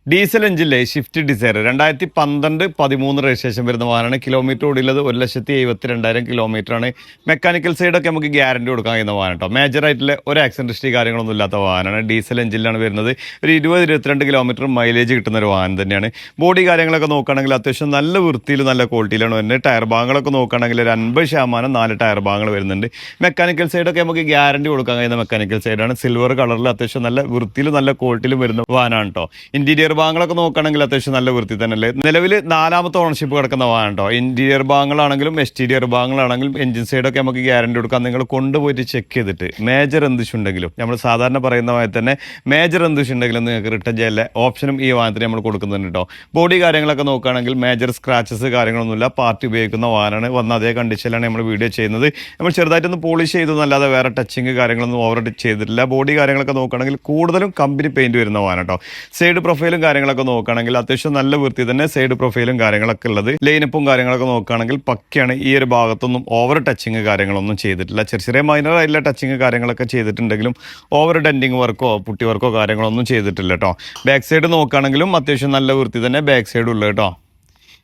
Diesel എഞ്ചിനിലെ shift desire 2012-13 registration വരുന്ന വാഹനമാണ്. Kilometre ഓടിയുള്ളത് 1,72,000 കിലോമീറ്ററാണ്. മെക്കാനിക്കൽ സൈഡൊക്കെ നമുക്ക് ഗ്യാരണ്ടി കൊടുക്കാൻ കഴിയുന്ന വാഹനം കേട്ടോ. മേജറായിട്ടുള്ള ഒരു ആക്സിഡന്റ് ഹിസ്റ്ററി കാര്യങ്ങളൊന്നും ഇല്ലാത്ത വാഹനമാണ്. ഡീസൽ എഞ്ചിനിലാണ് വരുന്നത്. ഒരു 20-22 കിലോമീറ്റർ മൈലേജ് കിട്ടുന്ന ഒരു വാഹനം തന്നെയാണ്. ബോഡി കാര്യങ്ങളൊക്കെ നോക്കുകയാണെങ്കിൽ അത്യാവശ്യം നല്ല വൃത്തിയിലും നല്ല ക്വാളിറ്റിയിലാണ് വരുന്നത്. ടയർ ഭാഗങ്ങളൊക്കെ നോക്കുകയാണെങ്കിൽ ഒരു 50% 4 ടയർ ഭാഗങ്ങൾ വരുന്നുണ്ട്. മെക്കാനിക്കൽ സൈഡൊക്കെ നമുക്ക് ഗ്യാരണ്ടി കൊടുക്കാൻ കഴിയുന്ന മെക്കാനിക്കൽ സൈഡാണ്. സിൽവർ കളറിൽ അത്യാവശ്യം നല്ല വൃത്തിയിലും നല്ല ക്വാളിറ്റിയിലും വരുന്ന വാഹനമാണ് കേട്ടോ. ഇന്റീരിയർ ഭാഗങ്ങളൊക്കെ നോക്കുകയാണെങ്കിൽ അത്യാവശ്യം നല്ല വൃത്തി തന്നെയല്ലേ. നിലവിൽ 4ാമത്തെ ഓണർഷിപ്പ് കിടക്കുന്ന വാഹനം കേട്ടോ. ഇന്റീരിയർ ഭാഗങ്ങളാണെങ്കിലും എക്സ്റ്റീരിയർ ഭാഗങ്ങളാണെങ്കിലും എഞ്ചിൻ സൈഡൊക്കെ നമുക്ക് ഗ്യാരണ്ടി കൊടുക്കാം. നിങ്ങൾ കൊണ്ടുപോയിട്ട് ചെക്ക് ചെയ്തിട്ട് മേജർ എന്തുണ്ടെങ്കിലും നമ്മൾ സാധാരണ പറയുന്ന പോലെ തന്നെ മേജർ എന്തുണ്ടെങ്കിലും നിങ്ങൾക്ക് റിട്ടേൺ ചെയ്യാനുള്ള ഓപ്ഷനും ഈ വാഹനത്തിന് നമ്മൾ കൊടുക്കുന്നുണ്ട് കേട്ടോ. ബോഡി കാര്യങ്ങളൊക്കെ നോക്കുകയാണെങ്കിൽ മേജർ സ്ക്രാച്ചസ് കാര്യങ്ങളൊന്നുമില്ല. പാർട്ടി ഉപയോഗിക്കുന്ന വാഹനമാണ്. വന്ന അതേ കണ്ടീഷനിലാണ് നമ്മൾ വീഡിയോ ചെയ്യുന്നത്. നമ്മൾ ചെറുതായിട്ടൊന്ന് പോളിഷ് ചെയ്തൊന്നല്ലാതെ വേറെ ടച്ചിങ് കാര്യങ്ങളൊന്നും ഓവർ ചെയ്തിട്ടില്ല. ബോഡി കാര്യങ്ങളൊക്കെ നോക്കുകയാണെങ്കിൽ കൂടുതലും കമ്പനി പെയിന്റ് വരുന്ന വാഹനം കേട്ടോ. സൈഡ് പ്രൊഫൈലും കാര്യങ്ങളൊക്കെ നോക്കുകയാണെങ്കിൽ അത്യാവശ്യം നല്ല വൃത്തി തന്നെ സൈഡ് പ്രൊഫൈലും കാര്യങ്ങളൊക്കെ ഉള്ളത്. ലൈനപ്പും കാര്യങ്ങളൊക്കെ നോക്കുകയാണെങ്കിൽ പക്കയാണ്. ഈ ഒരു ഭാഗത്തൊന്നും ഓവർ ടച്ചിങ് കാര്യങ്ങളൊന്നും ചെയ്തിട്ടില്ല. ചെറിയ മൈനർ ആയിട്ടുള്ള ടച്ചിങ് കാര്യങ്ങളൊക്കെ ചെയ്തിട്ടുണ്ടെങ്കിലും ഓവർ ഡെൻറ്റിങ് വർക്കോ പുട്ടി വർക്കോ കാര്യങ്ങളൊന്നും ചെയ്തിട്ടില്ല കേട്ടോ. ബാക്ക് സൈഡ് നോക്കുകയാണെങ്കിലും അത്യാവശ്യം നല്ല വൃത്തി തന്നെ ബാക്ക് സൈഡ് ഉള്ളത് കേട്ടോ.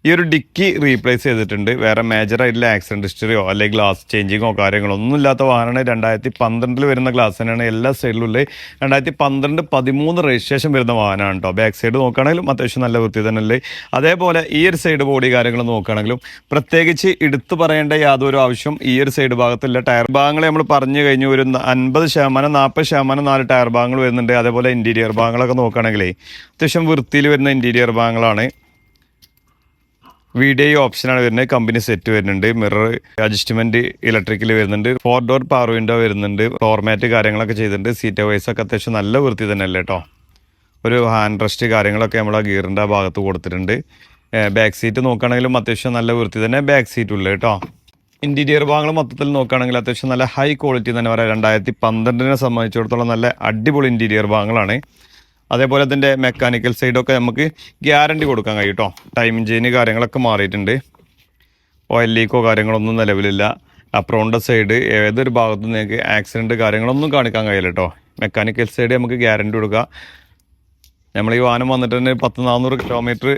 ഈ ഒരു ഡിക്കി റീപ്ലേസ് ചെയ്തിട്ടുണ്ട്. വേറെ മേജർ ആയിട്ടുള്ള ആക്സിഡന്റ് ഹിസ്റ്ററിയോ അല്ലെങ്കിൽ ഗ്ലാസ് ചേഞ്ചിങ്ങോ കാര്യങ്ങളൊന്നും ഇല്ലാത്ത വാഹനമാണ്. 2012 വരുന്ന ഗ്ലാസ് തന്നെയാണ് എല്ലാ സൈഡിലും ഉള്ളത്. 2012-13 രജിസ്ട്രേഷൻ വരുന്ന വാഹനമാണ് കേട്ടോ. ബാക്ക് സൈഡ് നോക്കുകയാണെങ്കിലും അത്യാവശ്യം നല്ല വൃത്തി തന്നെ അല്ലേ. അതേപോലെ ഈ ഒരു സൈഡ് ബോഡി കാര്യങ്ങൾ നോക്കുകയാണെങ്കിലും പ്രത്യേകിച്ച് എടുത്തു പറയേണ്ട യാതൊരു ആവശ്യം ഈ ഒരു സൈഡ് ഭാഗത്തില്ല. ടയർ ഭാഗങ്ങൾ നമ്മൾ പറഞ്ഞു കഴിഞ്ഞു. ഒരു 50% 40% 4 ടയർ ഭാഗങ്ങൾ വരുന്നുണ്ട്. അതേപോലെ ഇന്റീരിയർ ഭാഗങ്ങളൊക്കെ നോക്കുകയാണെങ്കിലേ അത്യാവശ്യം വൃത്തിയിൽ വരുന്ന ഇന്റീരിയർ ഭാഗങ്ങളാണ്. വീഡിയോ ഓപ്ഷനാണ് വരുന്നത്. കമ്പനി സെറ്റ് വരുന്നുണ്ട്. മിറർ അഡ്ജസ്റ്റ്മെന്റ് ഇലക്ട്രിക്കൽ വരുന്നുണ്ട്. 4 ഡോർ പവർ വിൻഡോ വരുന്നുണ്ട്. ഫോർമാറ്റ് കാര്യങ്ങളൊക്കെ ചെയ്തിട്ടുണ്ട്. സീറ്റ് വൈസ് ഒക്കെ അത്യാവശ്യം നല്ല വൃത്തി തന്നെ അല്ലേ കേട്ടോ. ഒരു ഹാൻഡ് റെസ്റ്റ് കാര്യങ്ങളൊക്കെ നമ്മൾ ആ ഗിയറിൻ്റെ ആ ഭാഗത്ത് കൊടുത്തിട്ടുണ്ട്. ബാക്ക് സീറ്റ് നോക്കുകയാണെങ്കിലും അത്യാവശ്യം നല്ല വൃത്തി തന്നെ ബാക്ക് സീറ്റ് ഉള്ളത് കേട്ടോ. ഇന്റീരിയർ ഭാഗങ്ങൾ മൊത്തത്തിൽ നോക്കുകയാണെങ്കിൽ അത്യാവശ്യം നല്ല ഹൈ ക്വാളിറ്റി തന്നെ പറയാം. 2012 സംബന്ധിച്ചിടത്തോളം നല്ല അടിപൊളി ഇന്റീരിയർ ഭാഗങ്ങളാണ്. അതേപോലെ അതിൻ്റെ മെക്കാനിക്കൽ സൈഡൊക്കെ നമുക്ക് ഗ്യാരണ്ടി കൊടുക്കാൻ കഴിയും കേട്ടോ. ടൈം ഇഞ്ചിന് കാര്യങ്ങളൊക്കെ മാറിയിട്ടുണ്ട്. ഓയിൽ ലീക്കോ കാര്യങ്ങളൊന്നും നിലവിലില്ല. അപ്രോണിൻ്റെ സൈഡ് ഏതൊരു ഭാഗത്തും നിങ്ങൾക്ക് ആക്സിഡൻറ്റ് കാര്യങ്ങളൊന്നും കാണിക്കാൻ കഴിയില്ല കേട്ടോ. മെക്കാനിക്കൽ സൈഡ് നമുക്ക് ഗ്യാരണ്ടി കൊടുക്കുക. നമ്മൾ ഈ വാഹനം വന്നിട്ട് തന്നെ 100-400 കിലോമീറ്റർ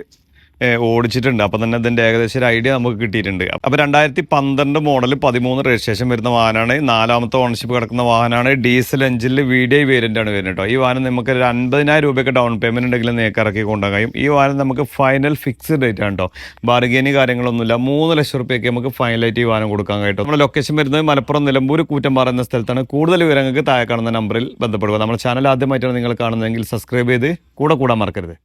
ഓടിച്ചിട്ടുണ്ട്. അപ്പം തന്നെ ഇതിൻ്റെ ഏകദേശം ഒരു ഐഡിയ നമുക്ക് കിട്ടിയിട്ടുണ്ട്. അപ്പോൾ 2012 മോഡൽ 13 രജിസ്ട്രേഷൻ വരുന്ന വാഹനമാണ്. 4ാമത്തെ ഓണർഷിപ്പ് കിടക്കുന്ന വാഹനമാണ്. ഡീസൽ എഞ്ചിനിൽ വീഡിയോ വേരിയൻ്റ് ആണ് വരുന്നത് കേട്ടോ. ഈ വാഹനം നമുക്ക് 50,000 രൂപയൊക്കെ ഡൗൺ പേയ്മെൻറ്റ് ഉണ്ടെങ്കിൽ നിങ്ങൾക്ക് ഇറക്കി കൊണ്ടുപോകാൻ കഴിയും. ഈ വാഹനം നമുക്ക് ഫൈനൽ ഫിക്സ്ഡ് റേറ്റ് ആണ് കേട്ടോ. ബാർഗേനി കാര്യങ്ങളൊന്നുമില്ല. 3 ലക്ഷം രൂപയ്ക്ക് നമുക്ക് ഫൈനലായിട്ട് ഈ വാഹനം കൊടുക്കാൻ കഴിയും. നമ്മുടെ ലൊക്കേഷൻ വരുന്നത് മലപ്പുറം നിലമ്പൂർ കൂറ്റമ്പാറ എന്ന സ്ഥലത്താണ്. കൂടുതൽ വിവരങ്ങൾക്ക് താഴെ കാണുന്ന നമ്പറിൽ ബന്ധപ്പെടുക. നമ്മുടെ ചാനൽ ആദ്യമായിട്ടാണ് നിങ്ങൾ കാണുന്നതെങ്കിൽ സബ്സ്ക്രൈബ് ചെയ്ത് കൂടെ കൂടാൻ മറക്കരുത്.